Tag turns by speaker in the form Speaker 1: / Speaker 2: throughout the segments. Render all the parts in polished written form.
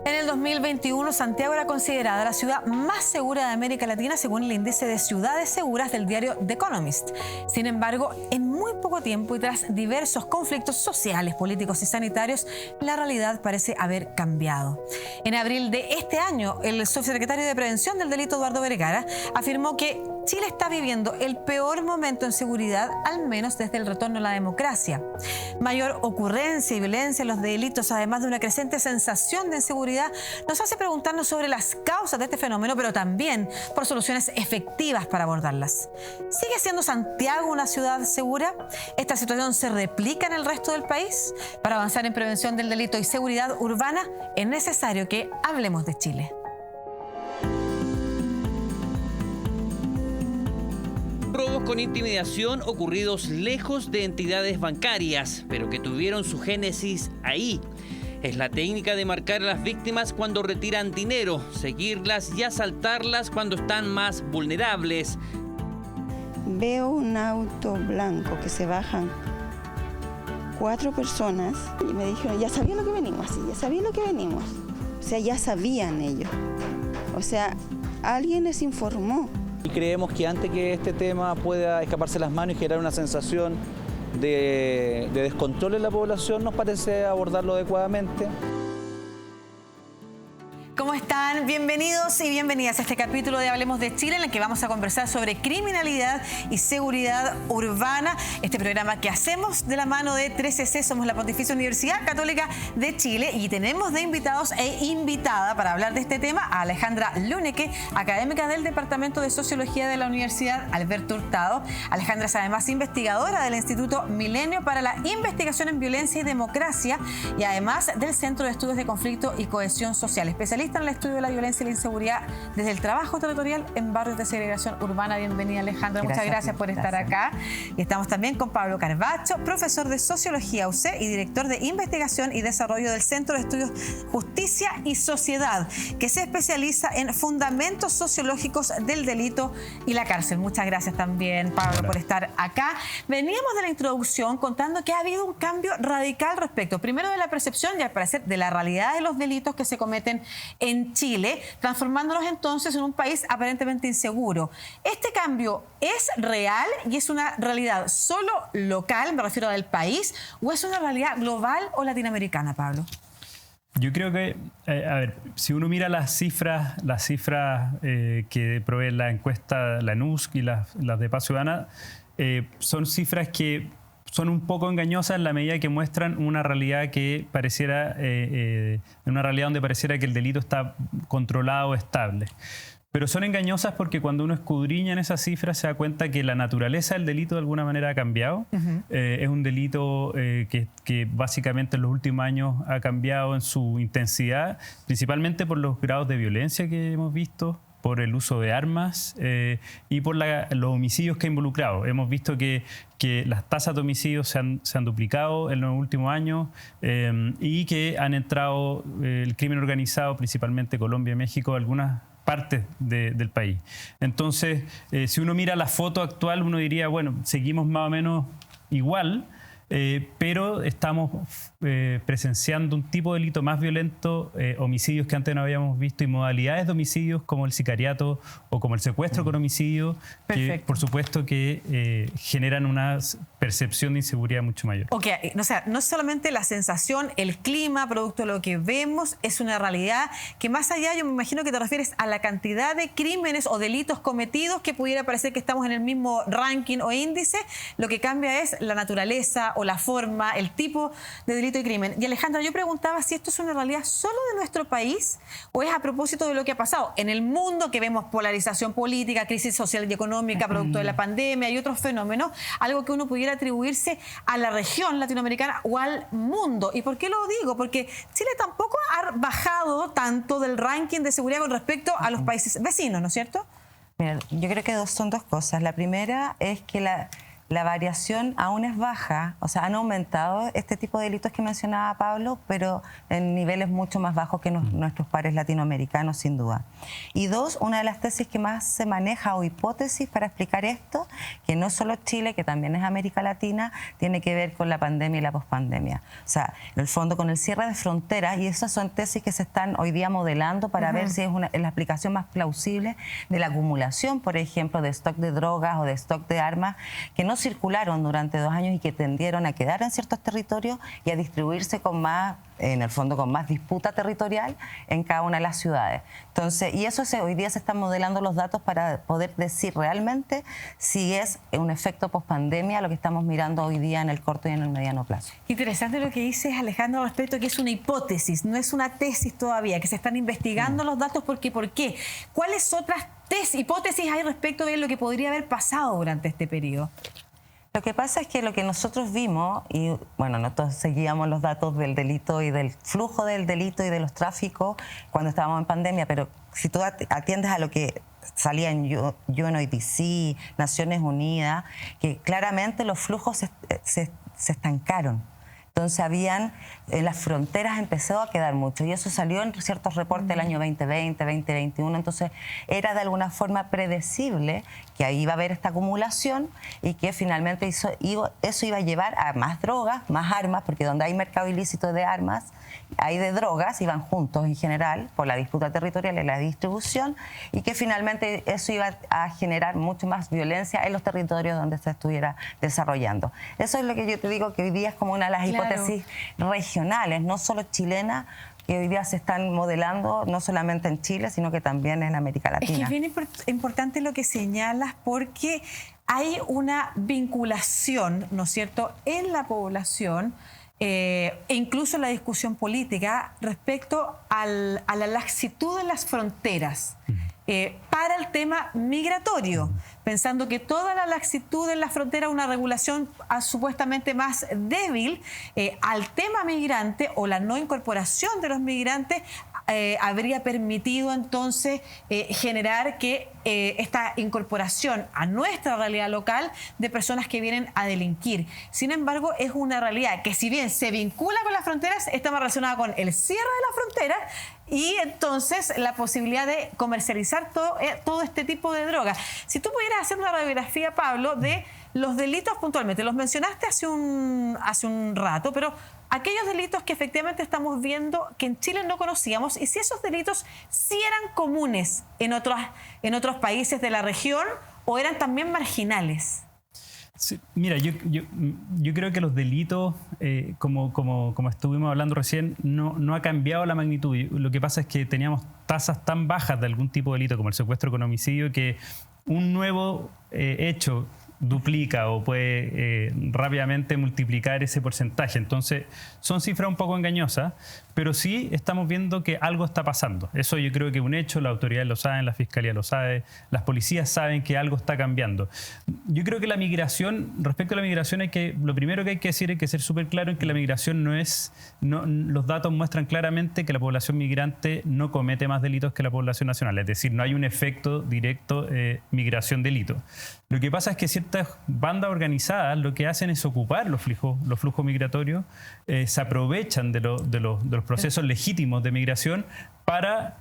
Speaker 1: En el 2021, Santiago era considerada la ciudad más segura de América Latina según el índice de ciudades seguras del diario The Economist. Sin embargo, en muy poco tiempo y tras diversos conflictos sociales, políticos y sanitarios, la realidad parece haber cambiado. En abril de este año, el subsecretario de Prevención del Delito, Eduardo Vergara, afirmó que Chile está viviendo el peor momento en seguridad, al menos desde el retorno a la democracia. Mayor ocurrencia y violencia en los delitos, además de una creciente sensación de inseguridad, nos hace preguntarnos sobre las causas de este fenómeno, pero también por soluciones efectivas para abordarlas. ¿Sigue siendo Santiago una ciudad segura? ¿Esta situación se replica en el resto del país? Para avanzar en prevención del delito y seguridad urbana, es necesario que hablemos de Chile.
Speaker 2: Robos con intimidación ocurridos lejos de entidades bancarias, pero que tuvieron su génesis ahí. Es la técnica de marcar a las víctimas cuando retiran dinero, seguirlas y asaltarlas cuando están más vulnerables.
Speaker 3: Veo un auto blanco que se bajan 4 personas y me dijeron, ya sabían lo que venimos, sí, ya sabían lo que venimos. O sea, ya sabían ellos. O sea, alguien les informó.
Speaker 4: Y creemos que antes que este tema pueda escaparse de las manos y generar una sensación de descontrol en la población, nos parece abordarlo adecuadamente.
Speaker 1: ¿Cómo están? Bienvenidos y bienvenidas a este capítulo de Hablemos de Chile, en el que vamos a conversar sobre criminalidad y seguridad urbana. Este programa que hacemos de la mano de 13C, somos la Pontificia Universidad Católica de Chile, y tenemos de invitados e invitada para hablar de este tema a Alejandra Luneque, académica del Departamento de Sociología de la Universidad Alberto Hurtado. Alejandra es además investigadora del Instituto Milenio para la Investigación en Violencia y Democracia y además del Centro de Estudios de Conflicto y Cohesión Social, especialista en el estudio de la violencia y la inseguridad desde el trabajo territorial en barrios de segregación urbana. Bienvenida, Alejandra. Muchas gracias por estar acá. Y estamos también con Pablo Carvacho, profesor de Sociología UC y director de Investigación y Desarrollo del Centro de Estudios Justicia y Sociedad, que se especializa en fundamentos sociológicos del delito y la cárcel. Muchas gracias también, Pablo, por estar acá. Veníamos de la introducción contando que ha habido un cambio radical respecto, primero, de la percepción y al parecer de la realidad de los delitos que se cometen en Chile, transformándonos entonces en un país aparentemente inseguro. ¿Este cambio es real y es una realidad solo local, me refiero al país, o es una realidad global o latinoamericana, Pablo?
Speaker 5: Yo creo que, a ver, si uno mira las cifras que provee la encuesta, la NUSC y las de Paz Ciudadana, son cifras que son un poco engañosas en la medida que muestran una realidad que pareciera, una realidad donde pareciera que el delito está controlado, estable. Pero son engañosas porque cuando uno escudriña en esas cifras se da cuenta que la naturaleza del delito de alguna manera ha cambiado. Es un delito que básicamente en los últimos años ha cambiado en su intensidad, principalmente por los grados de violencia que hemos visto, por el uso de armas y por los homicidios que ha involucrado. Hemos visto que las tasas de homicidios se han duplicado en los últimos años y que han entrado el crimen organizado, principalmente Colombia y México, algunas partes del país. Entonces, si uno mira la foto actual, uno diría, bueno, seguimos más o menos igual, pero estamos presenciando un tipo de delito más violento, homicidios que antes no habíamos visto y modalidades de homicidios como el sicariato o como el secuestro con homicidio, que por supuesto que generan una percepción de inseguridad mucho mayor.
Speaker 1: Ok, o sea, no solamente la sensación, el clima, producto de lo que vemos, es una realidad que más allá, yo me imagino que te refieres a la cantidad de crímenes o delitos cometidos, que pudiera parecer que estamos en el mismo ranking o índice. Lo que cambia es la naturaleza o la forma, el tipo de delito y crimen. Y Alejandra, yo preguntaba si esto es una realidad solo de nuestro país o es a propósito de lo que ha pasado en el mundo, que vemos polarización política, crisis social y económica producto de la pandemia y otros fenómenos, algo que uno pudiera atribuirse a la región latinoamericana o al mundo. ¿Y por qué lo digo? Porque Chile tampoco ha bajado tanto del ranking de seguridad con respecto a los países vecinos, ¿no es cierto?
Speaker 6: Mira, yo creo que son dos cosas. La primera es que La variación aún es baja, o sea, han aumentado este tipo de delitos que mencionaba Pablo, pero en niveles mucho más bajos que nuestros pares latinoamericanos, sin duda. Y dos, una de las tesis que más se maneja o hipótesis para explicar esto, que no es solo Chile, que también es América Latina, tiene que ver con la pandemia y la pospandemia. O sea, en el fondo con el cierre de fronteras, y esas son tesis que se están hoy día modelando para ver si es la explicación más plausible de la acumulación, por ejemplo, de stock de drogas o de stock de armas que no circularon durante 2 años y que tendieron a quedar en ciertos territorios y a distribuirse con más, en el fondo con más disputa territorial en cada una de las ciudades. Entonces, y eso hoy día se están modelando los datos para poder decir realmente si es un efecto pospandemia lo que estamos mirando hoy día en el corto y en el mediano plazo.
Speaker 1: Interesante lo que dices, Alejandro, respecto a que es una hipótesis, no es una tesis todavía, que se están investigando los datos. ¿Por qué? ¿Cuáles otras hipótesis hay respecto de lo que podría haber pasado durante este periodo?
Speaker 6: Lo que pasa es que lo que nosotros vimos, y bueno, nosotros seguíamos los datos del delito y del flujo del delito y de los tráficos cuando estábamos en pandemia, pero si tú atiendes a lo que salía en UNODC, Naciones Unidas, que claramente los flujos se estancaron. Entonces en las fronteras empezó a quedar mucho y eso salió en ciertos reportes del año 2020, 2021, entonces era de alguna forma predecible que ahí iba a haber esta acumulación y que finalmente eso iba a llevar a más drogas, más armas, porque donde hay mercado ilícito de armas, hay de drogas y van juntos en general por la disputa territorial y la distribución, y que finalmente eso iba a generar mucho más violencia en los territorios donde se estuviera desarrollando. Eso es lo que yo te digo, que hoy día es como una de las hipótesis regionales, no solo chilenas, que hoy día se están modelando no solamente en Chile, sino que también en América Latina.
Speaker 1: Es que es bien importante lo que señalas, porque hay una vinculación, ¿no es cierto?, en la población e incluso en la discusión política respecto a la laxitud de las fronteras para el tema migratorio, pensando que toda la laxitud en la frontera, una regulación supuestamente más débil al tema migrante o la no incorporación de los migrantes, habría permitido entonces generar que esta incorporación a nuestra realidad local de personas que vienen a delinquir. Sin embargo, es una realidad que, si bien se vincula con las fronteras, está más relacionada con el cierre de la frontera y entonces la posibilidad de comercializar todo este tipo de drogas. Si tú pudieras hacer una radiografía, Pablo, de los delitos puntualmente, los mencionaste hace un rato, pero aquellos delitos que efectivamente estamos viendo que en Chile no conocíamos, y si esos delitos sí eran comunes en otros países de la región o eran también marginales.
Speaker 5: Sí, mira, yo creo que los delitos, como estuvimos hablando recién, no ha cambiado la magnitud. Lo que pasa es que teníamos tasas tan bajas de algún tipo de delito como el secuestro con homicidio, que un nuevo hecho duplica o puede rápidamente multiplicar ese porcentaje. Entonces, son cifras un poco engañosas, pero sí estamos viendo que algo está pasando. Eso yo creo que es un hecho, las autoridades lo saben, la Fiscalía lo sabe, las policías saben que algo está cambiando. Yo creo que la migración, respecto a la migración, lo primero que hay que decir, hay que ser súper claro en que la migración los datos muestran claramente que la población migrante no comete más delitos que la población nacional, es decir, no hay un efecto directo migración-delito. Lo que pasa es que ciertas bandas organizadas lo que hacen es ocupar los flujos migratorios, se aprovechan de los procesos legítimos de migración para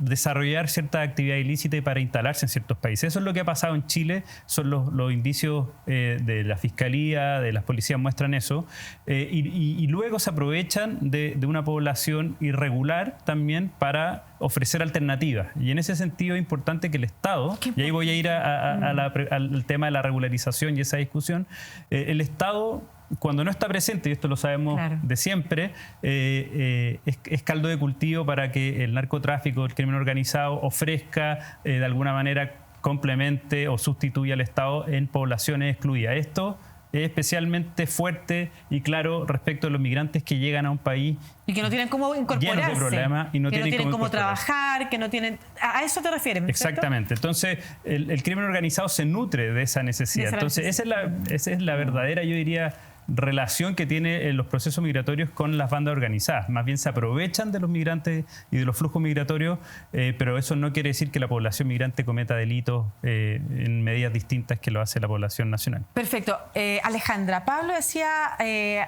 Speaker 5: desarrollar cierta actividad ilícita y para instalarse en ciertos países. Eso es lo que ha pasado en Chile, son los indicios de la Fiscalía, de las policías muestran eso, y luego se aprovechan de una población irregular también para ofrecer alternativas. Y en ese sentido es importante que el Estado, y ahí voy a ir al tema de la regularización y esa discusión, el Estado, cuando no está presente, y esto lo sabemos de siempre, es caldo de cultivo para que el narcotráfico, el crimen organizado ofrezca de alguna manera complemente o sustituya al Estado en poblaciones excluidas. Esto es especialmente fuerte y claro respecto a los migrantes que llegan a un país
Speaker 1: y que no tienen cómo incorporarse,
Speaker 5: llenos de problemas y no tienen
Speaker 1: cómo trabajar, que no tienen... ¿A eso te refieres?
Speaker 5: Exactamente. Entonces, el crimen organizado se nutre de esa necesidad. Entonces, esa es la verdadera, yo diría, relación que tiene los procesos migratorios con las bandas organizadas. Más bien se aprovechan de los migrantes y de los flujos migratorios, pero eso no quiere decir que la población migrante cometa delitos en medidas distintas que lo hace la población nacional.
Speaker 1: Perfecto. Alejandra, Pablo decía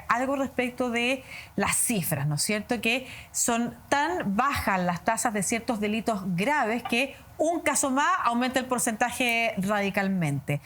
Speaker 1: algo respecto de las cifras, ¿no es cierto? Que son tan bajas las tasas de ciertos delitos graves que un caso más aumenta el porcentaje radicalmente.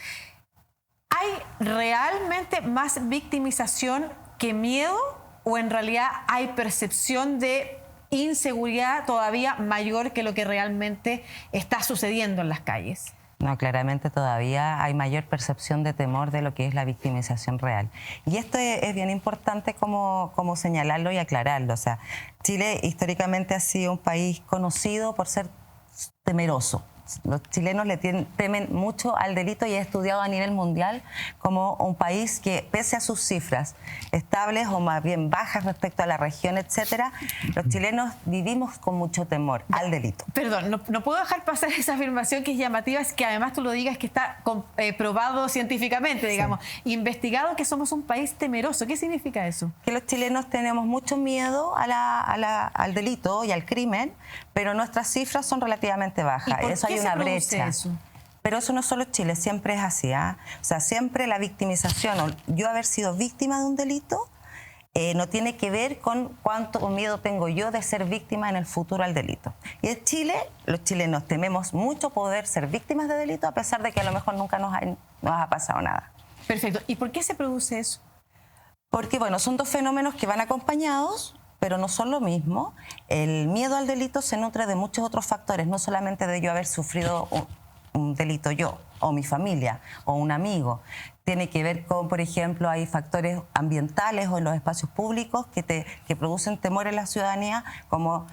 Speaker 1: ¿Hay realmente más victimización que miedo o en realidad hay percepción de inseguridad todavía mayor que lo que realmente está sucediendo en las calles?
Speaker 6: No, claramente todavía hay mayor percepción de temor de lo que es la victimización real. Y esto es bien importante como señalarlo y aclararlo. O sea, Chile históricamente ha sido un país conocido por ser temeroso. Los chilenos le temen mucho al delito y es estudiado a nivel mundial como un país que, pese a sus cifras estables o más bien bajas respecto a la región, etcétera, los chilenos vivimos con mucho temor al delito.
Speaker 1: Perdón, no puedo dejar pasar esa afirmación que es llamativa, es que además tú lo digas que está probado científicamente, digamos, investigado que somos un país temeroso. ¿Qué significa eso?
Speaker 6: Que los chilenos tenemos mucho miedo al delito y al crimen, pero nuestras cifras son relativamente bajas. Eso hay una brecha. Eso? Pero eso no es solo Chile, siempre es así. O sea, siempre la victimización, o yo haber sido víctima de un delito, no tiene que ver con cuánto miedo tengo yo de ser víctima en el futuro al delito. Y en Chile, los chilenos tememos mucho poder ser víctimas de delito a pesar de que a lo mejor nunca nos ha pasado nada.
Speaker 1: Perfecto. ¿Y por qué se produce eso?
Speaker 6: Porque, bueno, son dos fenómenos que van acompañados, pero no son lo mismo. El miedo al delito se nutre de muchos otros factores, no solamente de yo haber sufrido un delito yo, o mi familia, o un amigo. Tiene que ver con, por ejemplo, hay factores ambientales o en los espacios públicos que producen temor en la ciudadanía, como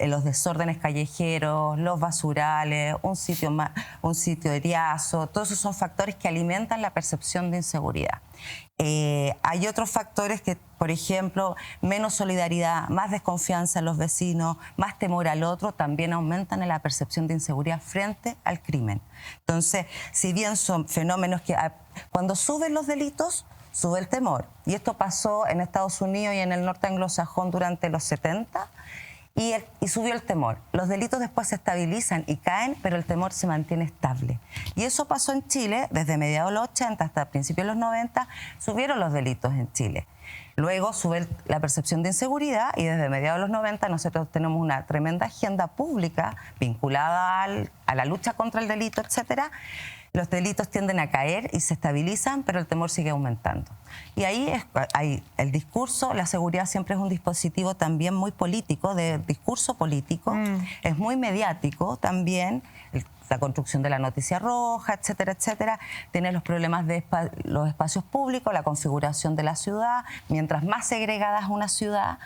Speaker 6: los desórdenes callejeros, los basurales, un sitio eriazo. Todos esos son factores que alimentan la percepción de inseguridad. Hay otros factores que, por ejemplo, menos solidaridad, más desconfianza en los vecinos, más temor al otro, también aumentan en la percepción de inseguridad frente al crimen. Entonces, si bien son fenómenos que cuando suben los delitos, sube el temor. Y esto pasó en Estados Unidos y en el norte anglosajón durante los 70, y subió el temor. Los delitos después se estabilizan y caen, pero el temor se mantiene estable. Y eso pasó en Chile desde mediados de los 80 hasta principios de los 90, subieron los delitos en Chile. Luego sube la percepción de inseguridad y desde mediados de los 90 nosotros tenemos una tremenda agenda pública vinculada a la lucha contra el delito, etcétera. Los delitos tienden a caer y se estabilizan, pero el temor sigue aumentando. Y ahí hay el discurso, la seguridad siempre es un dispositivo también muy político, de discurso político, es muy mediático también, la construcción de la noticia roja, etcétera, etcétera. Tiene los problemas de los espacios públicos, la configuración de la ciudad. Mientras más segregada es una ciudad,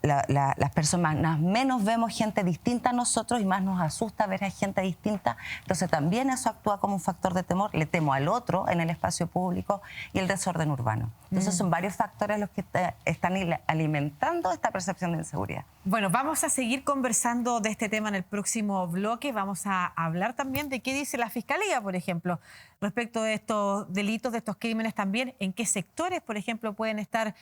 Speaker 6: las personas menos vemos gente distinta a nosotros y más nos asusta ver a gente distinta. Entonces también eso actúa como un factor de temor. Le temo al otro en el espacio público y el desorden urbano. Entonces son varios factores los que están alimentando esta percepción de inseguridad.
Speaker 1: Bueno, vamos a seguir conversando de este tema en el próximo bloque. Vamos a hablar también de qué dice la Fiscalía, por ejemplo, respecto de estos delitos, de estos crímenes también, en qué sectores, por ejemplo, pueden estar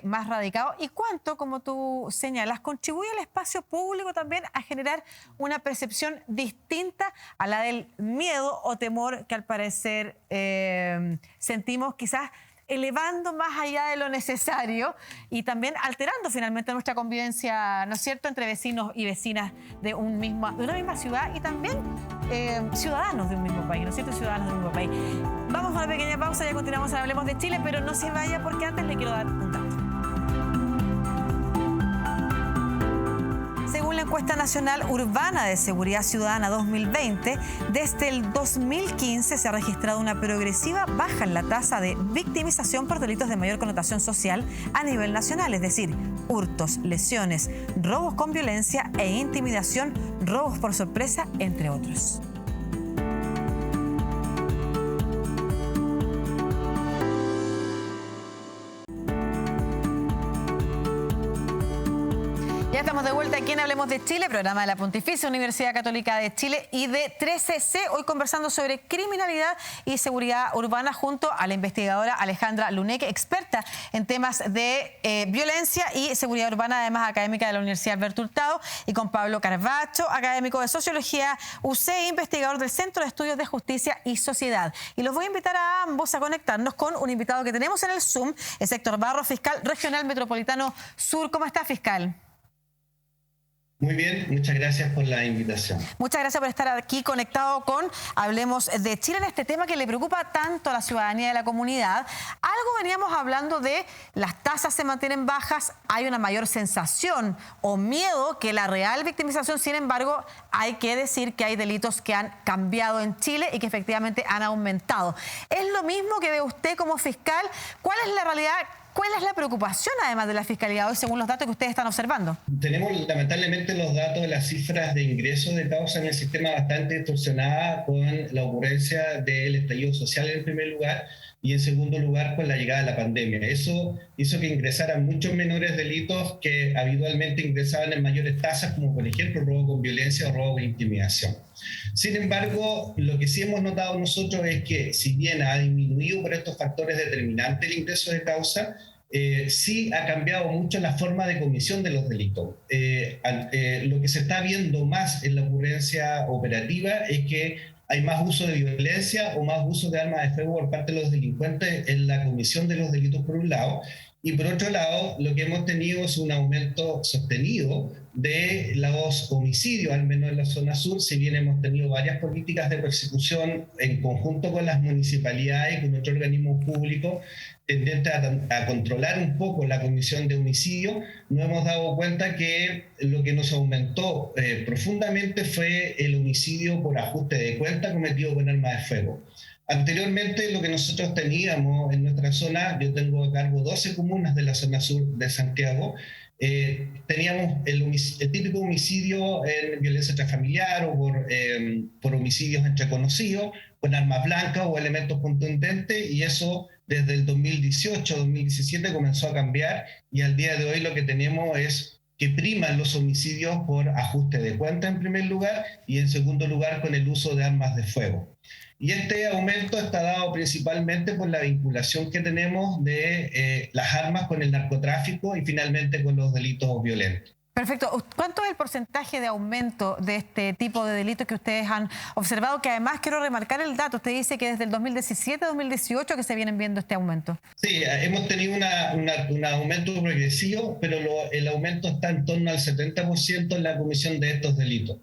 Speaker 1: más radicados y cuánto, como tú señalas, contribuye el espacio público también a generar una percepción distinta a la del miedo o temor que al parecer sentimos, quizás elevando más allá de lo necesario y también alterando finalmente nuestra convivencia, ¿no es cierto?, entre vecinos y vecinas de una misma ciudad y también ciudadanos de un mismo país, ¿no es cierto?, ciudadanos de un mismo país. Vamos a una pequeña pausa, ya continuamos en Hablemos de Chile, pero no se vaya porque antes le quiero dar un dato. Según la encuesta nacional urbana de Seguridad Ciudadana 2020, desde el 2015 se ha registrado una progresiva baja en la tasa de victimización por delitos de mayor connotación social a nivel nacional, es decir, hurtos, lesiones, robos con violencia e intimidación, robos por sorpresa, entre otros. Ya estamos de vuelta aquí en Hablemos de Chile, programa de la Pontificia Universidad Católica de Chile y de 13C. Hoy conversando sobre criminalidad y seguridad urbana junto a la investigadora Alejandra Luneque, experta en temas de violencia y seguridad urbana, además académica de la Universidad Alberto Hurtado, y con Pablo Carvacho, académico de Sociología UC, investigador del Centro de Estudios de Justicia y Sociedad. Y los voy a invitar a ambos a conectarnos con un invitado que tenemos en el Zoom, el Héctor Barro, fiscal regional metropolitano sur. ¿Cómo está, fiscal?
Speaker 7: Muy bien, muchas gracias por la invitación.
Speaker 1: Muchas gracias por estar aquí conectado con Hablemos de Chile en este tema que le preocupa tanto a la ciudadanía de la comunidad. Algo veníamos hablando de las tasas se mantienen bajas, hay una mayor sensación o miedo que la real victimización. Sin embargo, hay que decir que hay delitos que han cambiado en Chile y que efectivamente han aumentado. ¿Es lo mismo que ve usted como fiscal? ¿Cuál es la realidad? ¿Cuál es la preocupación, además de la Fiscalía hoy, según los datos que ustedes están observando?
Speaker 7: Tenemos lamentablemente los datos de las cifras de ingresos de causa en el sistema bastante distorsionada con la ocurrencia del estallido social en primer lugar y en segundo lugar con la llegada de la pandemia. Eso hizo que ingresaran muchos menores delitos que habitualmente ingresaban en mayores tasas, como por ejemplo robo con violencia o robo con intimidación. Sin embargo, lo que sí hemos notado nosotros es que si bien ha disminuido por estos factores determinantes el ingreso de causa, sí ha cambiado mucho la forma de comisión de los delitos. Lo que se está viendo más en la ocurrencia operativa es que hay más uso de violencia o más uso de armas de fuego por parte de los delincuentes en la comisión de los delitos por un lado, y por otro lado lo que hemos tenido es un aumento sostenido de los homicidios, al menos en la zona sur. Si bien hemos tenido varias políticas de persecución en conjunto con las municipalidades y con otros organismos públicos tendentes a controlar un poco la comisión de homicidio, nos hemos dado cuenta que lo que nos aumentó profundamente fue el homicidio por ajuste de cuenta cometido con armas de fuego. Anteriormente, lo que nosotros teníamos en nuestra zona, yo tengo a cargo 12 comunas de la zona sur de Santiago, teníamos el típico homicidio en violencia intrafamiliar o por homicidios entre conocidos, con armas blancas o elementos contundentes, y eso desde el 2018-2017 comenzó a cambiar, y al día de hoy lo que tenemos es que priman los homicidios por ajuste de cuenta en primer lugar y en segundo lugar con el uso de armas de fuego. Y este aumento está dado principalmente por la vinculación que tenemos de las armas con el narcotráfico y finalmente con los delitos violentos.
Speaker 1: Perfecto. ¿Cuánto es el porcentaje de aumento de este tipo de delitos que ustedes han observado? Que además quiero remarcar el dato. Usted dice que desde el 2017-2018 que se vienen viendo este aumento.
Speaker 7: Sí, hemos tenido un aumento progresivo, pero el aumento está en torno al 70% en la comisión de estos delitos.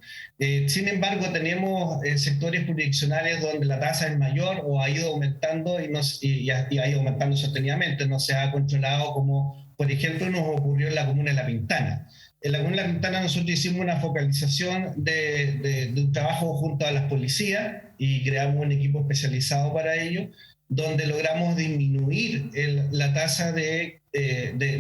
Speaker 7: Sin embargo, tenemos sectores jurisdiccionales donde la tasa es mayor o ha ido aumentando y ha ido aumentando sostenidamente. No se ha controlado, como por ejemplo nos ocurrió en la comuna de La Pintana. En la comuna de La Pintana nosotros hicimos una focalización de un trabajo junto a las policías y creamos un equipo especializado para ello, donde logramos disminuir la tasa de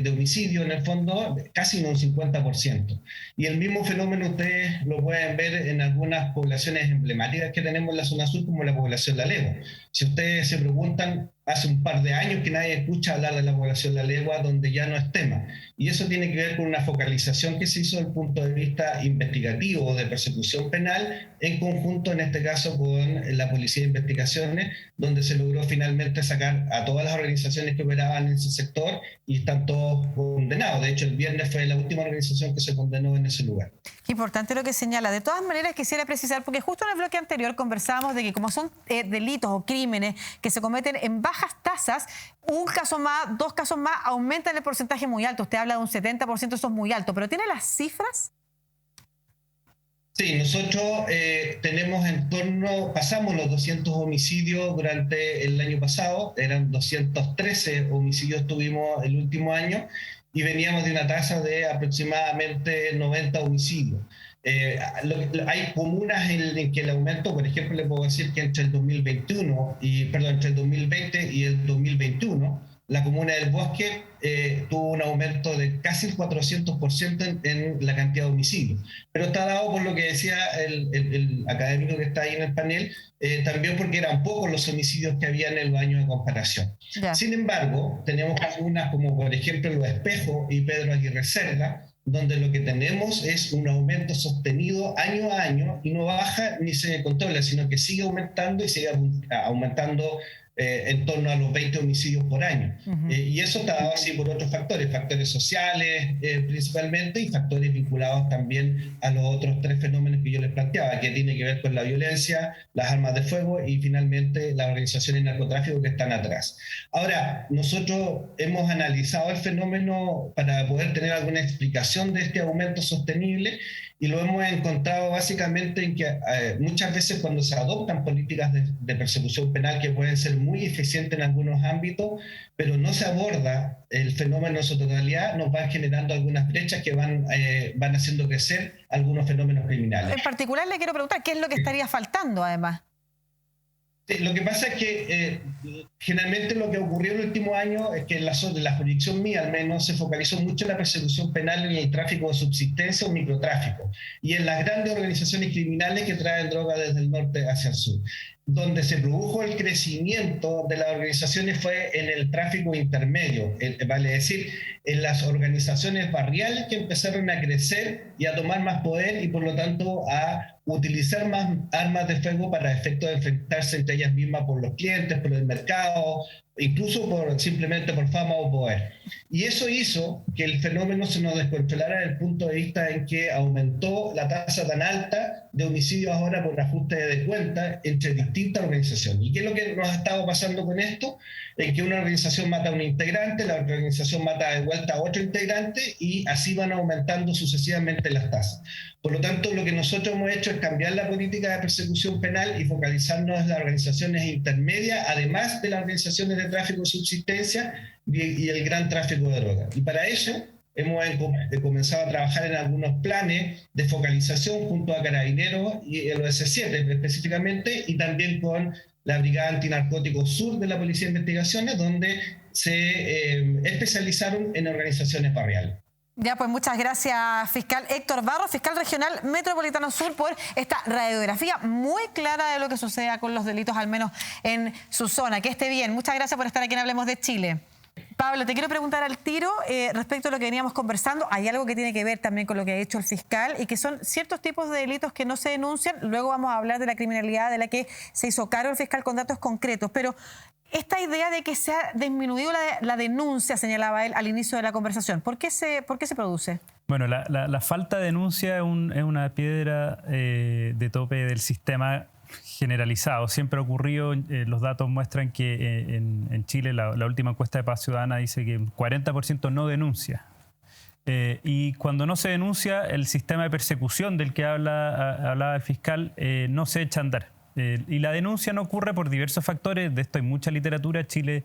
Speaker 7: homicidio en el fondo casi en un 50%. Y el mismo fenómeno ustedes lo pueden ver en algunas poblaciones emblemáticas que tenemos en la zona sur, como la población La Legua. Si ustedes se preguntan, hace un par de años que nadie escucha hablar de la población La Legua, donde ya no es tema. Y eso tiene que ver con una focalización que se hizo desde el punto de vista investigativo o de persecución penal, en conjunto, en este caso, con la Policía de Investigaciones, donde se logró finalmente sacar a todas las organizaciones que operaban en ese sector y están todos condenados. De hecho, el viernes fue la última organización que se condenó en ese lugar.
Speaker 1: Qué importante lo que señala. De todas maneras, quisiera precisar, porque justo en el bloque anterior conversábamos de que como son delitos o crímenes que se cometen en bajas tasas, un caso más, dos casos más, aumentan el porcentaje muy alto. Usted habla de un 70%, eso es muy alto, pero ¿tiene las cifras?
Speaker 7: Sí, nosotros tenemos pasamos los 200 homicidios durante el año pasado, eran 213 homicidios tuvimos el último año y veníamos de una tasa de aproximadamente 90 homicidios. Hay comunas en que el aumento, por ejemplo, le puedo decir que entre el 2020 y el 2021, la comuna del Bosque tuvo un aumento de casi el 400% en la cantidad de homicidios. Pero está dado por lo que decía el académico que está ahí en el panel, también porque eran pocos los homicidios que había en los años de comparación. Ya. Sin embargo, tenemos comunas como por ejemplo Los Espejos y Pedro Aguirre Cerda, donde lo que tenemos es un aumento sostenido año a año y no baja ni se controla, sino que sigue aumentando y sigue aumentando en torno a los 20 homicidios por año. Y eso está dado así por otros factores sociales principalmente, y factores vinculados también a los otros 3 fenómenos que yo les planteaba, que tiene que ver con la violencia, las armas de fuego y finalmente las organizaciones de narcotráfico que están atrás. Ahora, nosotros hemos analizado el fenómeno para poder tener alguna explicación de este aumento sostenible, y lo hemos encontrado básicamente en que muchas veces cuando se adoptan políticas de persecución penal que pueden ser muy eficientes en algunos ámbitos, pero no se aborda el fenómeno en su totalidad, nos van generando algunas brechas que van haciendo crecer algunos fenómenos criminales.
Speaker 1: En particular le quiero preguntar, ¿qué es lo que estaría faltando además?
Speaker 7: Lo que pasa es que generalmente lo que ocurrió en el último año es que en la jurisdicción mía al menos se focalizó mucho en la persecución penal en el tráfico de subsistencia o microtráfico y en las grandes organizaciones criminales que traen droga desde el norte hacia el sur. Donde se produjo el crecimiento de las organizaciones fue en el tráfico intermedio, vale decir, en las organizaciones barriales que empezaron a crecer y a tomar más poder y por lo tanto a utilizar más armas de fuego para efectos de enfrentarse entre ellas mismas por los clientes, por el mercado, incluso simplemente por fama o poder. Y eso hizo que el fenómeno se nos descontrolara desde el punto de vista en que aumentó la tasa tan alta de homicidios ahora por ajuste de cuentas entre distintas organizaciones. ¿Y qué es lo que nos ha estado pasando con esto? En que una organización mata a un integrante, la otra organización mata de vuelta a otro integrante y así van aumentando sucesivamente las tasas. Por lo tanto, lo que nosotros hemos hecho es cambiar la política de persecución penal y focalizarnos en las organizaciones intermedias, además de las organizaciones de tráfico de subsistencia y el gran tráfico de drogas. Y para eso hemos comenzado a trabajar en algunos planes de focalización junto a Carabineros y el OS7 específicamente, y también con la Brigada Antinarcóticos Sur de la Policía de Investigaciones, donde se especializaron en organizaciones barriales.
Speaker 1: Ya, pues muchas gracias, fiscal Héctor Barros, fiscal regional Metropolitano Sur, por esta radiografía muy clara de lo que sucede con los delitos, al menos en su zona. Que esté bien. Muchas gracias por estar aquí en Hablemos de Chile. Pablo, te quiero preguntar al tiro respecto a lo que veníamos conversando. Hay algo que tiene que ver también con lo que ha dicho el fiscal y que son ciertos tipos de delitos que no se denuncian. Luego vamos a hablar de la criminalidad de la que se hizo cargo el fiscal con datos concretos. Pero esta idea de que se ha disminuido la denuncia, señalaba él al inicio de la conversación, ¿por qué se produce?
Speaker 5: Bueno, la falta de denuncia es una piedra de tope del sistema generalizado. Siempre ha ocurrido, los datos muestran que en Chile la última encuesta de Paz Ciudadana dice que 40% no denuncia. Y cuando no se denuncia, el sistema de persecución del que hablaba el fiscal no se echa a andar. Y la denuncia no ocurre por diversos factores. De esto hay mucha literatura. Chile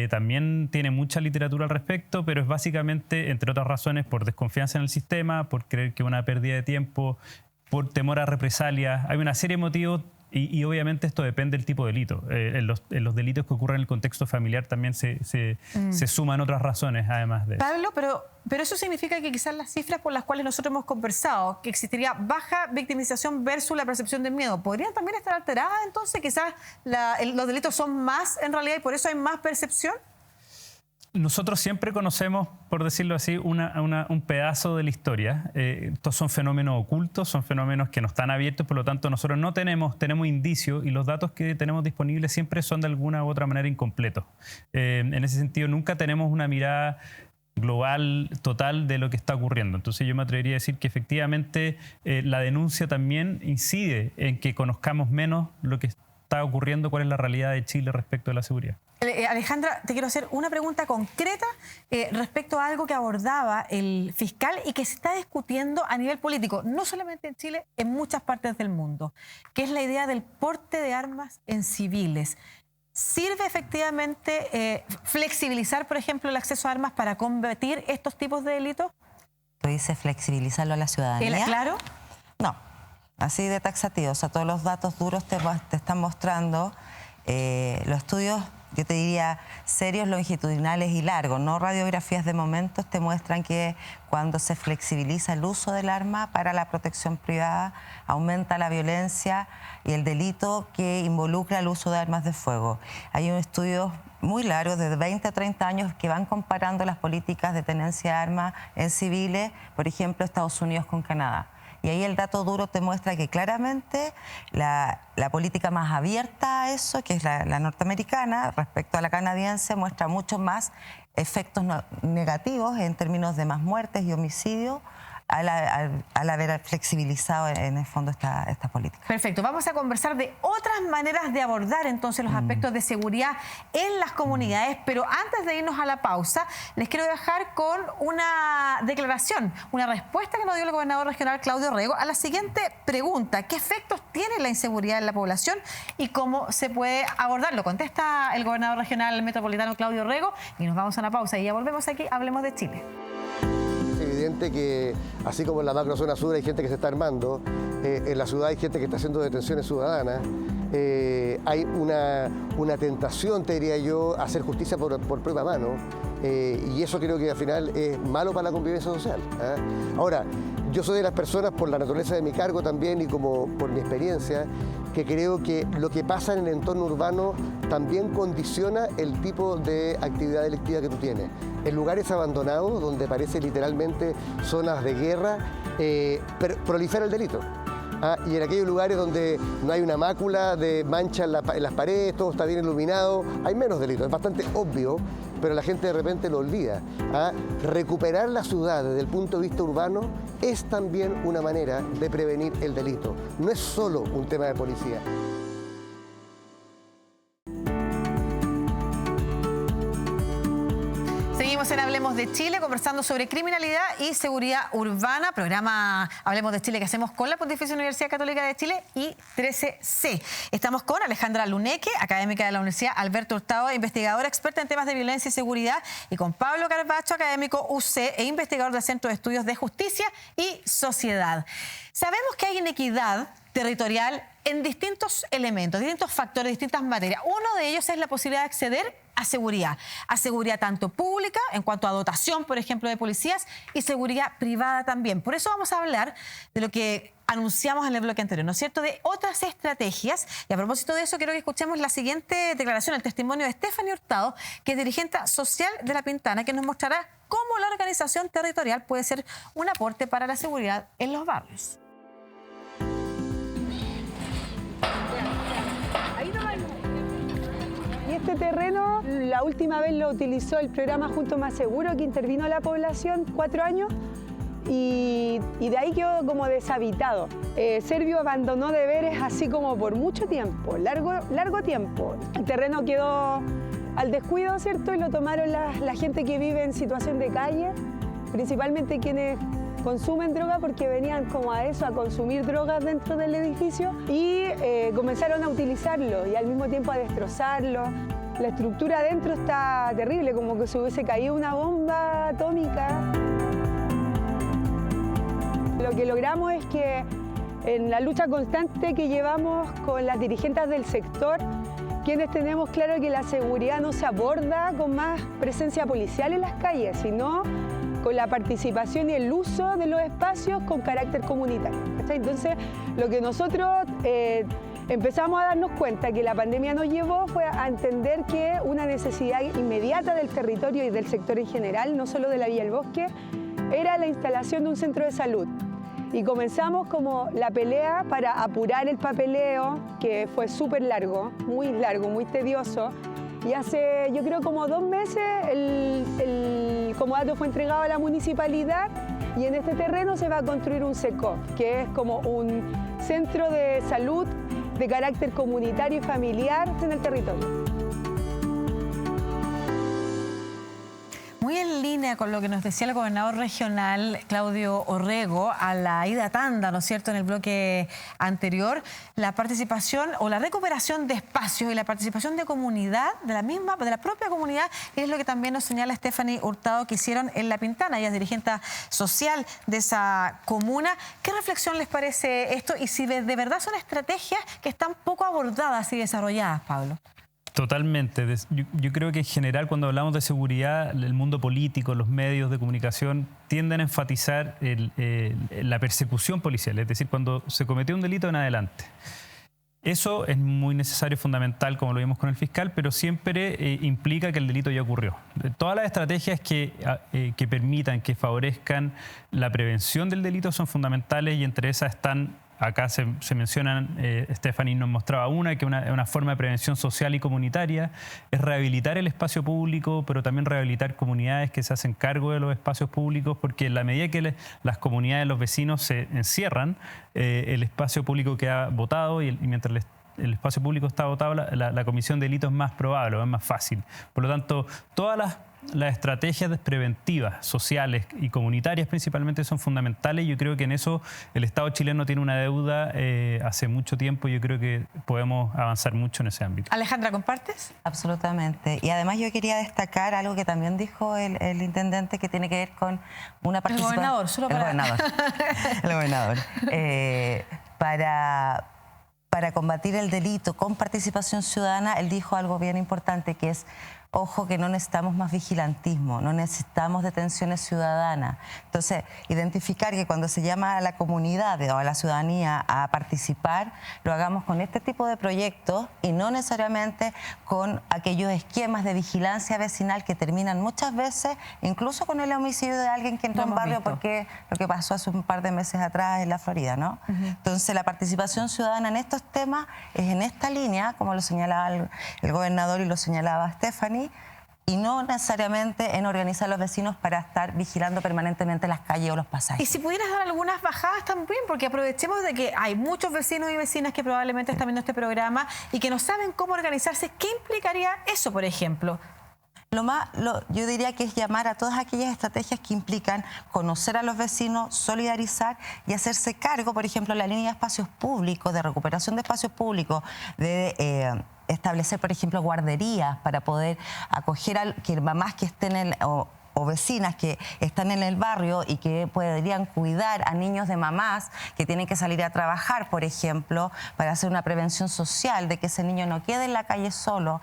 Speaker 5: también tiene mucha literatura al respecto, pero es básicamente, entre otras razones, por desconfianza en el sistema, por creer que es una pérdida de tiempo, por temor a represalias. Hay una serie de motivos y obviamente esto depende del tipo de delito. En los delitos que ocurren en el contexto familiar también se suman otras razones, además de eso.
Speaker 1: Pablo, pero eso significa que quizás las cifras por las cuales nosotros hemos conversado, que existiría baja victimización versus la percepción de miedo, ¿podrían también estar alteradas entonces? Quizás los delitos son más en realidad y por eso hay más percepción.
Speaker 5: Nosotros siempre conocemos, por decirlo así, un pedazo de la historia. Estos son fenómenos ocultos, son fenómenos que no están abiertos, por lo tanto nosotros no tenemos indicios y los datos que tenemos disponibles siempre son de alguna u otra manera incompletos. En ese sentido, nunca tenemos una mirada global, total de lo que está ocurriendo. Entonces yo me atrevería a decir que efectivamente la denuncia también incide en que conozcamos menos lo que está ocurriendo, cuál es la realidad de Chile respecto a la seguridad.
Speaker 1: Alejandra, te quiero hacer una pregunta concreta respecto a algo que abordaba el fiscal y que se está discutiendo a nivel político, no solamente en Chile, en muchas partes del mundo, que es la idea del porte de armas en civiles. ¿Sirve efectivamente flexibilizar, por ejemplo, el acceso a armas para combatir estos tipos de delitos?
Speaker 6: ¿Tú dices flexibilizarlo a la ciudadanía?
Speaker 1: ¿Claro?
Speaker 6: No, así de taxativo. O sea, todos los datos duros te están mostrando. Los estudios yo te diría, serios, longitudinales y largos. No radiografías de momentos te muestran que cuando se flexibiliza el uso del arma para la protección privada, aumenta la violencia y el delito que involucra el uso de armas de fuego. Hay un estudio muy largo, de 20 a 30 años, que van comparando las políticas de tenencia de armas en civiles, por ejemplo, Estados Unidos con Canadá. Y ahí el dato duro te muestra que claramente la política más abierta a eso, que es la norteamericana, respecto a la canadiense, muestra mucho más efectos negativos en términos de más muertes y homicidios al haber flexibilizado en el fondo esta política.
Speaker 1: Perfecto. Vamos a conversar de otras maneras de abordar entonces los aspectos de seguridad en las comunidades, pero antes de irnos a la pausa, les quiero dejar con una declaración, una respuesta que nos dio el gobernador regional Claudio Orrego a la siguiente pregunta: ¿qué efectos tiene la inseguridad en la población y cómo se puede abordarlo? Contesta el gobernador regional metropolitano Claudio Orrego y nos vamos a una pausa y ya volvemos aquí, Hablemos de Chile.
Speaker 8: Es evidente que, así como en la macrozona sur hay gente que se está armando, en la ciudad hay gente que está haciendo detenciones ciudadanas, hay una tentación, te diría yo, a hacer justicia por propia mano, y eso creo que al final es malo para la convivencia social. Ahora, yo soy de las personas, por la naturaleza de mi cargo también y como por mi experiencia, que creo que lo que pasa en el entorno urbano también condiciona el tipo de actividad delictiva que tú tienes. En lugares abandonados, donde parece literalmente zonas de guerra, prolifera el delito. Y en aquellos lugares donde no hay una mácula de mancha en las paredes, todo está bien iluminado, hay menos delito. Es bastante obvio, pero la gente de repente lo olvida. Recuperar la ciudad desde el punto de vista urbano es también una manera de prevenir el delito. No es solo un tema de policía.
Speaker 1: Seguimos en Hablemos de Chile, conversando sobre criminalidad y seguridad urbana, programa Hablemos de Chile que hacemos con la Pontificia Universidad Católica de Chile y 13C. Estamos con Alejandra Luneque, académica de la Universidad Alberto Hurtado, investigadora experta en temas de violencia y seguridad, y con Pablo Carvacho, académico UC e investigador del Centro de Estudios de Justicia y Sociedad. Sabemos que hay inequidad territorial en distintos elementos, distintos factores, distintas materias. Uno de ellos es la posibilidad de acceder a seguridad tanto pública, en cuanto a dotación, por ejemplo, de policías, y seguridad privada también. Por eso vamos a hablar de lo que anunciamos en el bloque anterior, ¿no es cierto?, de otras estrategias. Y a propósito de eso, quiero que escuchemos la siguiente declaración, el testimonio de Stephanie Hurtado, que es dirigente social de La Pintana, que nos mostrará cómo la organización territorial puede ser un aporte para la seguridad en los barrios.
Speaker 9: Y este terreno, la última vez lo utilizó el programa Juntos Más Seguro, que intervino a la población 4 años, y de ahí quedó como deshabitado. Servio abandonó deberes así como por mucho tiempo, largo tiempo. El terreno quedó al descuido, ¿cierto? Y lo tomaron la gente que vive en situación de calle, principalmente quienes consumen droga, porque venían como a eso, a consumir drogas dentro del edificio, y comenzaron a utilizarlo y al mismo tiempo a destrozarlo. La estructura adentro está terrible, como que se hubiese caído una bomba atómica. Lo que logramos es que en la lucha constante que llevamos con las dirigentes del sector, quienes tenemos claro que la seguridad no se aborda con más presencia policial en las calles, sino con la participación y el uso de los espacios con carácter comunitario. Entonces, lo que nosotros empezamos a darnos cuenta que la pandemia nos llevó fue a entender que una necesidad inmediata del territorio y del sector en general, no solo de la Villa del Bosque, era la instalación de un centro de salud. Y comenzamos como la pelea para apurar el papeleo, que fue súper largo, muy tedioso. Y hace, yo creo, como 2 meses el comodato fue entregado a la municipalidad, y en este terreno se va a construir un CECOF, que es como un centro de salud de carácter comunitario y familiar en el territorio.
Speaker 1: Muy en línea con lo que nos decía el gobernador regional Claudio Orrego a la ida a tanda, ¿no es cierto?, en el bloque anterior, la participación o la recuperación de espacios y la participación de comunidad, de la propia comunidad, que es lo que también nos señala Stephanie Hurtado que hicieron en La Pintana. Ella es dirigente social de esa comuna. ¿Qué reflexión les parece esto y si de verdad son estrategias que están poco abordadas y desarrolladas, Pablo?
Speaker 5: Totalmente. Yo creo que en general cuando hablamos de seguridad, el mundo político, los medios de comunicación tienden a enfatizar la persecución policial, es decir, cuando se cometió un delito en adelante. Eso es muy necesario, fundamental, como lo vimos con el fiscal, pero siempre implica que el delito ya ocurrió. Todas las estrategias que permitan, que favorezcan la prevención del delito son fundamentales y entre esas están... Acá se mencionan, Stephanie nos mostraba una, que una forma de prevención social y comunitaria es rehabilitar el espacio público, pero también rehabilitar comunidades que se hacen cargo de los espacios públicos, porque en la medida que las comunidades, los vecinos se encierran, el espacio público queda botado y mientras el espacio público está botado, la comisión de delitos es más probable, es más fácil. Por lo tanto, todas las estrategias preventivas, sociales y comunitarias principalmente son fundamentales. Yo creo que en eso el Estado chileno tiene una deuda hace mucho tiempo y yo creo que podemos avanzar mucho en ese ámbito.
Speaker 1: Alejandra, ¿compartes?
Speaker 6: Absolutamente. Y además yo quería destacar algo que también dijo el intendente, que tiene que ver con una participación...
Speaker 1: El gobernador, solo para...
Speaker 6: El gobernador. Para combatir el delito con participación ciudadana, él dijo algo bien importante, que es, ojo, que no necesitamos más vigilantismo, no necesitamos detenciones ciudadanas. Entonces, identificar que cuando se llama a la comunidad o a la ciudadanía a participar, lo hagamos con este tipo de proyectos y no necesariamente con aquellos esquemas de vigilancia vecinal que terminan muchas veces, incluso con el homicidio de alguien que entró en barrio, porque lo que pasó hace un par de meses atrás en la Florida, ¿no? Entonces, la participación ciudadana en estos temas es en esta línea, como lo señalaba el gobernador y lo señalaba Stephanie, y no necesariamente en organizar a los vecinos para estar vigilando permanentemente las calles o los pasajes.
Speaker 1: Y si pudieras dar algunas bajadas también, porque aprovechemos de que hay muchos vecinos y vecinas que probablemente están viendo este programa y que no saben cómo organizarse. ¿Qué implicaría eso, por ejemplo?
Speaker 6: Yo diría que es llamar a todas aquellas estrategias que implican conocer a los vecinos, solidarizar y hacerse cargo, por ejemplo, la línea de espacios públicos, de recuperación de espacios públicos, de establecer, por ejemplo, guarderías para poder acoger a que mamás que estén o vecinas que están en el barrio y que podrían cuidar a niños de mamás que tienen que salir a trabajar, por ejemplo, para hacer una prevención social de que ese niño no quede en la calle solo,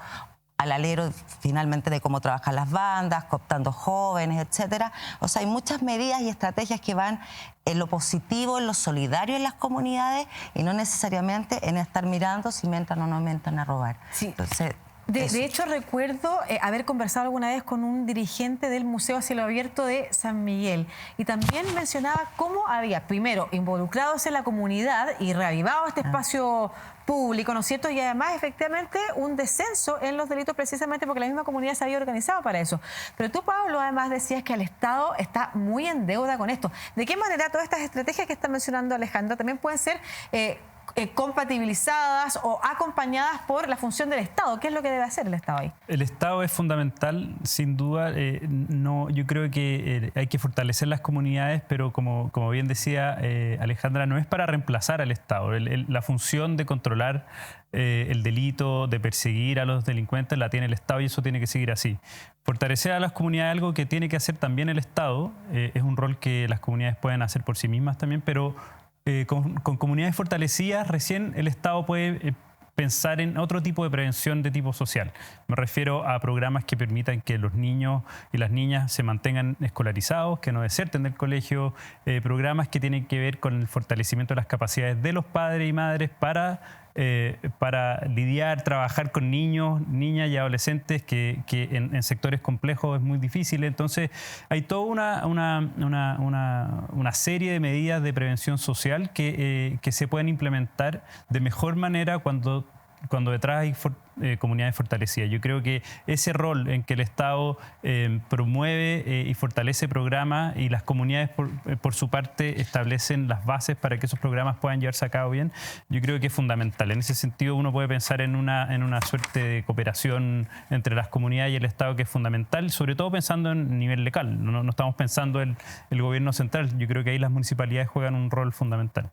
Speaker 6: al alero finalmente de cómo trabajan las bandas, cooptando jóvenes, etcétera. O sea, hay muchas medidas y estrategias que van en lo positivo, en lo solidario en las comunidades y no necesariamente en estar mirando si me entran o no me entran a robar.
Speaker 1: Sí.
Speaker 6: Entonces,
Speaker 1: de hecho, recuerdo haber conversado alguna vez con un dirigente del Museo a Cielo Abierto de San Miguel y también mencionaba cómo había, primero, involucrados en la comunidad y reavivado este espacio público, ¿no es cierto? Y además, efectivamente, un descenso en los delitos precisamente porque la misma comunidad se había organizado para eso. Pero tú, Pablo, además decías que el Estado está muy en deuda con esto. ¿De qué manera todas estas estrategias que está mencionando Alejandra también pueden ser compatibilizadas o acompañadas por la función del Estado? ¿Qué es lo que debe hacer el Estado ahí?
Speaker 5: El Estado es fundamental, sin duda. Yo creo que hay que fortalecer las comunidades, pero como bien decía Alejandra, no es para reemplazar al Estado. La función de controlar el delito, de perseguir a los delincuentes, la tiene el Estado y eso tiene que seguir así. Fortalecer a las comunidades es algo que tiene que hacer también el Estado. Es un rol que las comunidades pueden hacer por sí mismas también, pero con comunidades fortalecidas, recién el Estado puede pensar en otro tipo de prevención de tipo social. Me refiero a programas que permitan que los niños y las niñas se mantengan escolarizados, que no deserten del colegio, programas que tienen que ver con el fortalecimiento de las capacidades de los padres y madres para lidiar, trabajar con niños, niñas y adolescentes que en sectores complejos es muy difícil. Entonces hay toda una serie de medidas de prevención social que se pueden implementar de mejor manera cuando detrás hay comunidades fortalecidas. Yo creo que ese rol en que el Estado promueve y fortalece programas y las comunidades por su parte establecen las bases para que esos programas puedan llevarse a cabo bien, yo creo que es fundamental. En ese sentido uno puede pensar en una suerte de cooperación entre las comunidades y el Estado que es fundamental, sobre todo pensando en nivel local. No estamos pensando en el gobierno central. Yo creo que ahí las municipalidades juegan un rol fundamental.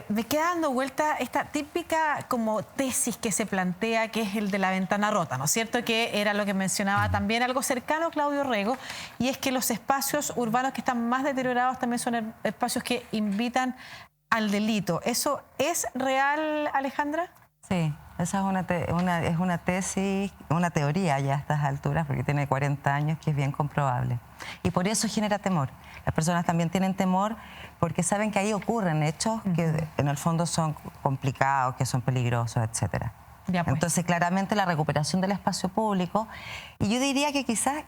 Speaker 1: Me queda dando vuelta esta típica como tesis que se plantea, que es el de la ventana rota, ¿no es cierto? Que era lo que mencionaba también algo cercano a Claudio Rego, y es que los espacios urbanos que están más deteriorados también son espacios que invitan al delito. ¿Eso es real, Alejandra?
Speaker 6: Sí, Esa es una tesis, una teoría ya a estas alturas, porque tiene 40 años, que es bien comprobable. Y por eso genera temor. Las personas también tienen temor porque saben que ahí ocurren hechos que en el fondo son complicados, que son peligrosos, etcétera.
Speaker 1: Ya, pues.
Speaker 6: Entonces, claramente la recuperación del espacio público, y yo diría que quizás,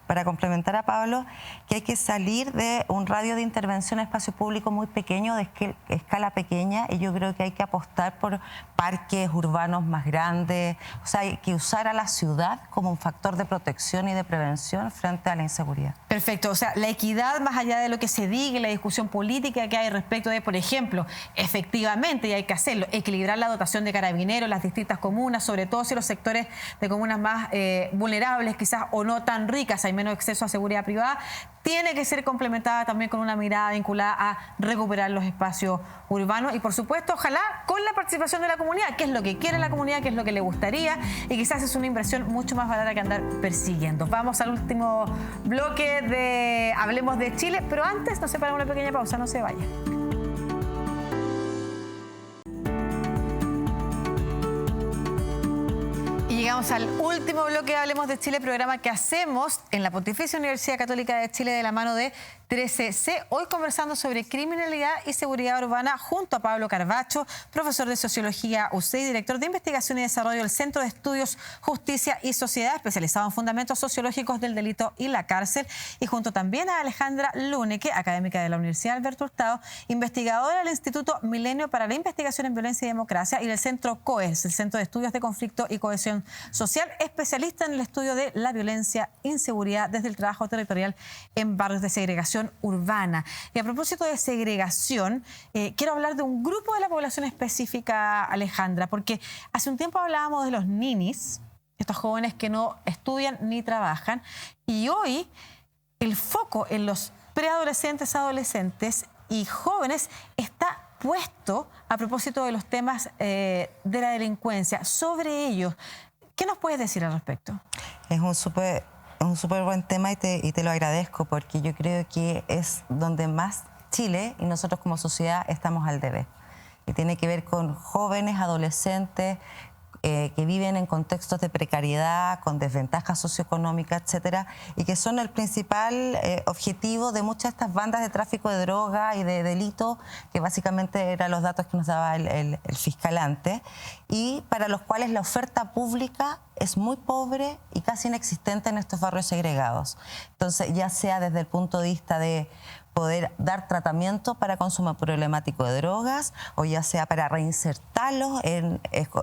Speaker 6: para complementar a Pablo, que hay que salir de un radio de intervención a espacio público muy pequeño, de escala pequeña, y yo creo que hay que apostar por parques urbanos más grandes, o sea, hay que usar a la ciudad como un factor de protección y de prevención frente a la inseguridad.
Speaker 1: Perfecto, o sea, la equidad, más allá de lo que se diga, la discusión política que hay respecto de, por ejemplo, efectivamente, y hay que hacerlo, equilibrar la dotación de carabineros, las distintas comunas, sobre todo si los sectores de comunas más vulnerables, quizás, o no tan ricas, hay menos acceso a seguridad privada, tiene que ser complementada también con una mirada vinculada a recuperar los espacios urbanos y, por supuesto, ojalá con la participación de la comunidad, qué es lo que quiere la comunidad, qué es lo que le gustaría, y quizás es una inversión mucho más barata que andar persiguiendo. Vamos al último bloque de Hablemos de Chile, pero antes nos separamos una pequeña pausa, no se vayan. Llegamos al último bloque de Hablemos de Chile, programa que hacemos en la Pontificia Universidad Católica de Chile de la mano de 13C. Hoy conversando sobre criminalidad y seguridad urbana junto a Pablo Carvacho, profesor de Sociología UCEI, director de Investigación y Desarrollo del Centro de Estudios Justicia y Sociedad, especializado en fundamentos sociológicos del delito y la cárcel, y junto también a Alejandra Luneque, académica de la Universidad Alberto Hurtado, investigadora del Instituto Milenio para la Investigación en Violencia y Democracia y del Centro COES, el Centro de Estudios de Conflicto y Cohesión Social, especialista en el estudio de la violencia, inseguridad desde el trabajo territorial en barrios de segregación urbana. Y a propósito de segregación, quiero hablar de un grupo de la población específica, Alejandra, porque hace un tiempo hablábamos de los ninis, estos jóvenes que no estudian ni trabajan, y hoy el foco en los preadolescentes, adolescentes y jóvenes está puesto a propósito de los temas de la delincuencia. Sobre ellos, ¿qué nos puedes decir al respecto?
Speaker 6: Es un súper buen tema y te lo agradezco, porque yo creo que es donde más Chile y nosotros como sociedad estamos al debe. Y tiene que ver con jóvenes, adolescentes que viven en contextos de precariedad, con desventajas socioeconómicas, etcétera, y que son el principal objetivo de muchas de estas bandas de tráfico de droga y de delito, que básicamente eran los datos que nos daba el fiscal antes, y para los cuales la oferta pública es muy pobre y casi inexistente en estos barrios segregados. Entonces, ya sea desde el punto de vista de poder dar tratamiento para consumo problemático de drogas, o ya sea para reinsertarlos,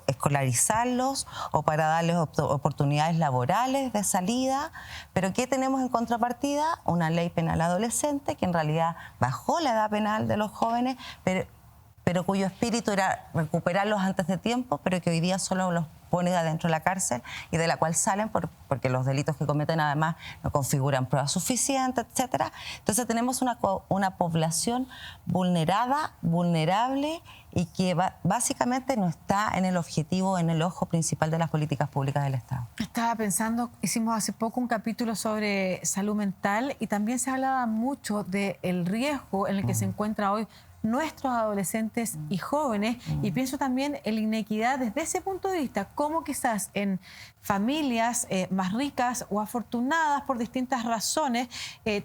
Speaker 6: escolarizarlos, o para darles oportunidades laborales de salida. Pero ¿qué tenemos en contrapartida? Una ley penal adolescente que en realidad bajó la edad penal de los jóvenes, pero cuyo espíritu era recuperarlos antes de tiempo, pero que hoy día solo los pone adentro de la cárcel y de la cual salen porque los delitos que cometen además no configuran pruebas suficientes, etcétera. Entonces tenemos una población vulnerada, vulnerable, y que básicamente no está en el objetivo, en el ojo principal de las políticas públicas del Estado.
Speaker 1: Estaba pensando, hicimos hace poco un capítulo sobre salud mental y también se hablaba mucho del riesgo en el que se encuentra hoy nuestros adolescentes y jóvenes, y pienso también en la inequidad desde ese punto de vista, cómo quizás en familias más ricas o afortunadas por distintas razones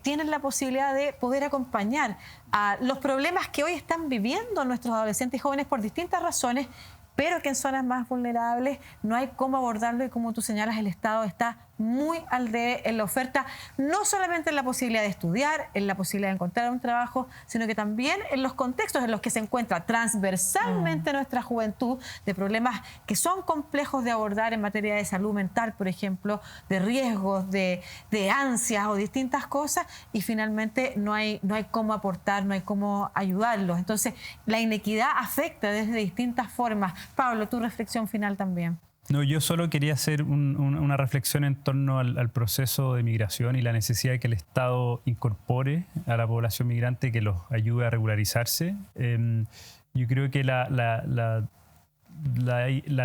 Speaker 1: tienen la posibilidad de poder acompañar a los problemas que hoy están viviendo nuestros adolescentes y jóvenes por distintas razones, pero que en zonas más vulnerables no hay cómo abordarlo, y como tú señalas, el Estado está muy al debe en la oferta, no solamente en la posibilidad de estudiar, en la posibilidad de encontrar un trabajo, sino que también en los contextos en los que se encuentra transversalmente nuestra juventud, de problemas que son complejos de abordar en materia de salud mental, por ejemplo, de riesgos, de ansias o distintas cosas, y finalmente no hay cómo aportar, no hay cómo ayudarlos. Entonces, la inequidad afecta desde distintas formas. Pablo, tu reflexión final también.
Speaker 5: No, yo solo quería hacer una reflexión en torno al proceso de migración y la necesidad de que el Estado incorpore a la población migrante, que los ayude a regularizarse. Yo creo que la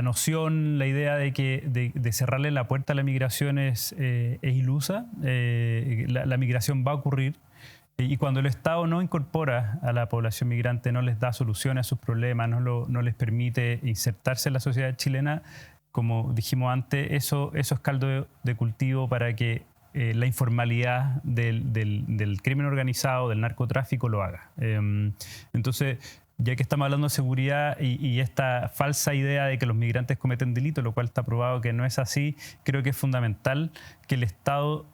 Speaker 5: noción, la idea de cerrarle la puerta a la migración es ilusa. La migración va a ocurrir. Y cuando el Estado no incorpora a la población migrante, no les da soluciones a sus problemas, no les permite insertarse en la sociedad chilena, como dijimos antes, eso es caldo de cultivo para que la informalidad del crimen organizado, del narcotráfico, lo haga. Entonces, ya que estamos hablando de seguridad y esta falsa idea de que los migrantes cometen delitos, lo cual está probado que no es así, creo que es fundamental que el Estado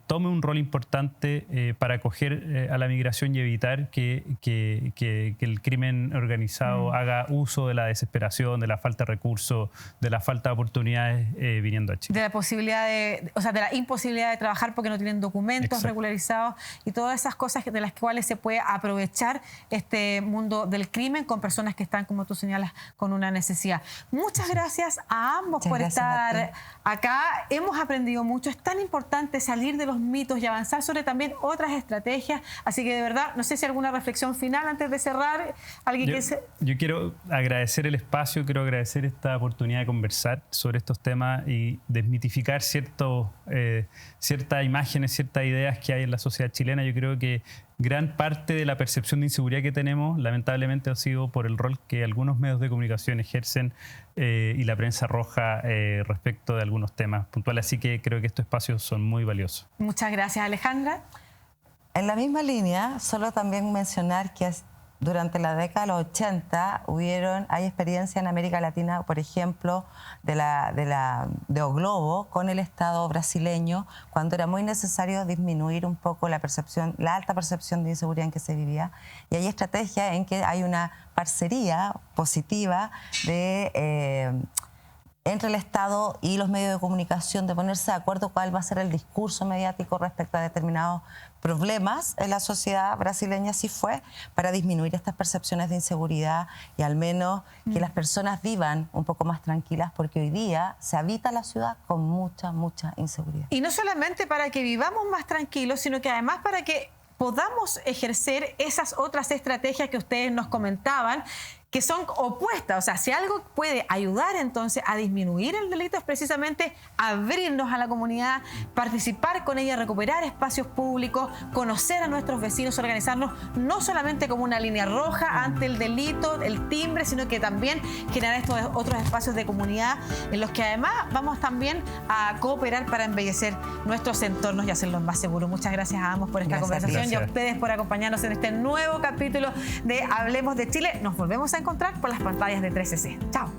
Speaker 5: tome un rol importante para acoger a la migración y evitar que el crimen organizado haga uso de la desesperación, de la falta de recursos, de la falta de oportunidades viniendo a Chile.
Speaker 1: De la posibilidad de la imposibilidad de trabajar porque no tienen documentos regularizados y todas esas cosas de las cuales se puede aprovechar este mundo del crimen con personas que están, como tú señalas, con una necesidad. Muchas gracias a ambos por estar acá. Hemos aprendido mucho. Es tan importante salir de los mitos y avanzar sobre también otras estrategias. Así que de verdad, no sé si alguna reflexión final antes de cerrar.
Speaker 5: Yo quiero agradecer el espacio, quiero agradecer esta oportunidad de conversar sobre estos temas y desmitificar ciertas imágenes, ciertas ideas que hay en la sociedad chilena. Yo creo que gran parte de la percepción de inseguridad que tenemos, lamentablemente, ha sido por el rol que algunos medios de comunicación ejercen y la prensa roja respecto de algunos temas puntuales. Así que creo que estos espacios son muy valiosos.
Speaker 1: Muchas gracias, Alejandra.
Speaker 6: En la misma línea, solo también mencionar que durante la década de los 80 hay experiencia en América Latina, por ejemplo, de O Globo con el Estado brasileño, cuando era muy necesario disminuir un poco la alta percepción de inseguridad en que se vivía. Y hay estrategias en que hay una parcería positiva entre el Estado y los medios de comunicación, de ponerse de acuerdo cuál va a ser el discurso mediático respecto a determinados problemas en la sociedad brasileña. Así fue, para disminuir estas percepciones de inseguridad y al menos que las personas vivan un poco más tranquilas, porque hoy día se habita la ciudad con mucha inseguridad.
Speaker 1: Y no solamente para que vivamos más tranquilos, sino que además para que podamos ejercer esas otras estrategias que ustedes nos comentaban, que son opuestas. O sea, si algo puede ayudar entonces a disminuir el delito es precisamente abrirnos a la comunidad, participar con ella, recuperar espacios públicos, conocer a nuestros vecinos, organizarnos no solamente como una línea roja ante el delito, el timbre, sino que también generar estos otros espacios de comunidad en los que además vamos también a cooperar para embellecer nuestros entornos y hacerlos más seguros. Muchas gracias a ambos por esta conversación y a ustedes por acompañarnos en este nuevo capítulo de Hablemos de Chile. Nos volvemos a encontrar por las pantallas de 3CC. Chao.